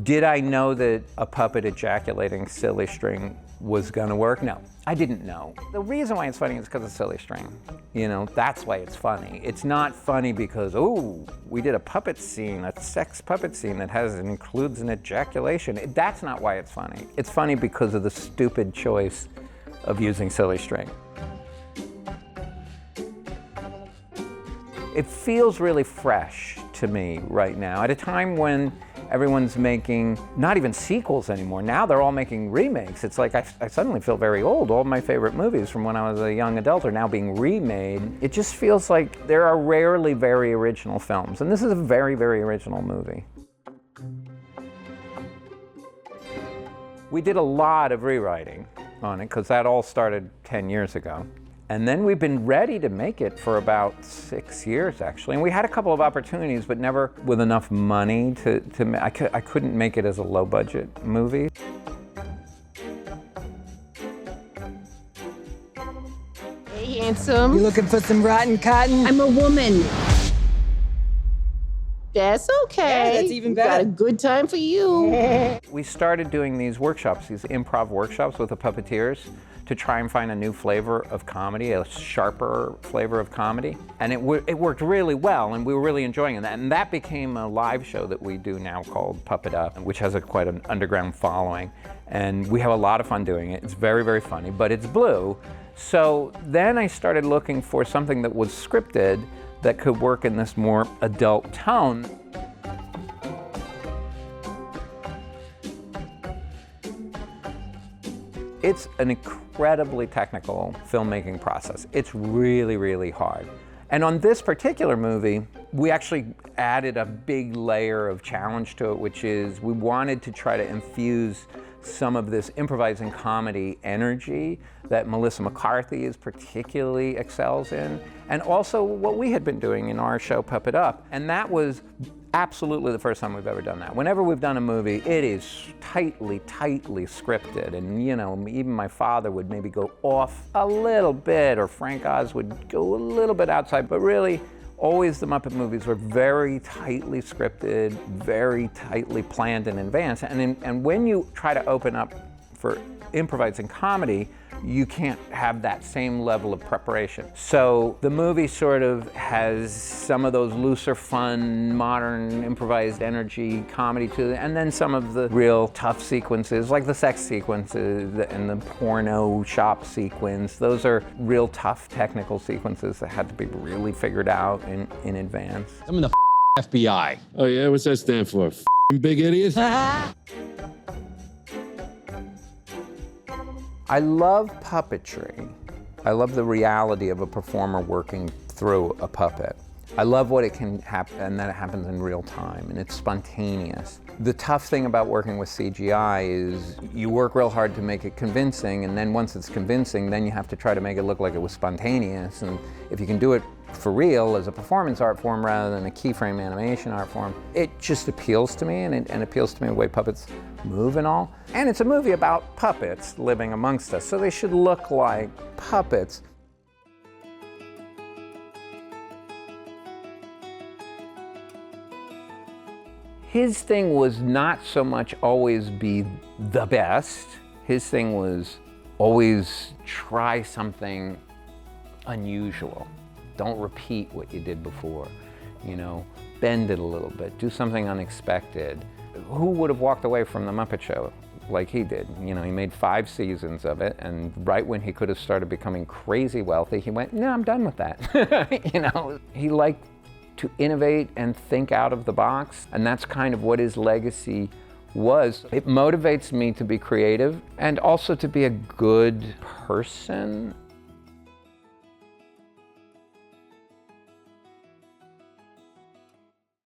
Did I know that a puppet ejaculating silly string was gonna work? No, I didn't know. The reason why it's funny is because of silly string. You know, that's why it's funny. It's not funny because, oh, we did a puppet scene, a sex puppet scene that includes an ejaculation. That's not why it's funny. It's funny because of the stupid choice of using silly string. It feels really fresh to me right now, at a time when everyone's making not even sequels anymore. Now they're all making remakes. It's like I suddenly feel very old. All my favorite movies from when I was a young adult are now being remade. It just feels like there are rarely very original films, and this is a very, very original movie. We did a lot of rewriting on it, because that all started 10 years ago. And then we've been ready to make it for about 6 years, actually. And we had a couple of opportunities, but never with enough money I couldn't make it as a low-budget movie. Hey, handsome. You looking for some rotten cotton? I'm a woman. That's okay. Yeah, that's even better. Got a good time for you. We started doing these workshops, these improv workshops with the puppeteers, to try and find a new flavor of comedy, a sharper flavor of comedy. And it worked really well, and we were really enjoying it. And that became a live show that we do now called Puppet Up, which has quite an underground following. And we have a lot of fun doing it. It's very, very funny, but it's blue. So then I started looking for something that was scripted that could work in this more adult tone. It's an incredibly technical filmmaking process. It's really, really hard. And on this particular movie, we actually added a big layer of challenge to it, which is we wanted to try to infuse some of this improvising comedy energy that Melissa McCarthy particularly excels in, and also what we had been doing in our show Puppet Up. And that was absolutely the first time we've ever done that. Whenever we've done a movie, it is tightly scripted. And you know, even my father would maybe go off a little bit, or Frank Oz would go a little bit outside, but really, always the Muppet movies were very tightly scripted, very tightly planned in advance. And when you try to open up for improvising comedy, you can't have that same level of preparation. So the movie sort of has some of those looser, fun, modern, improvised energy comedy to it, and then some of the real tough sequences, like the sex sequences and the porno shop sequence. Those are real tough technical sequences that had to be really figured out in advance. I'm in the FBI. Oh yeah, what's that stand for? F***ing big idiot? I love puppetry. I love the reality of a performer working through a puppet. I love what it can happen, and that it happens in real time, and it's spontaneous. The tough thing about working with CGI is you work real hard to make it convincing, and then once it's convincing, then you have to try to make it look like it was spontaneous. And if you can do it for real as a performance art form rather than a keyframe animation art form, it just appeals to me, and it appeals to me the way puppets move and all. And it's a movie about puppets living amongst us, so they should look like puppets. His thing was not so much always be the best. His thing was always try something unusual. Don't repeat what you did before. You know, bend it a little bit, do something unexpected. Who would have walked away from the Muppet Show like he did? You know, he made 5 seasons of it, and right when he could have started becoming crazy wealthy, he went, no, I'm done with that. You know, he liked to innovate and think out of the box, and that's kind of what his legacy was. It motivates me to be creative and also to be a good person.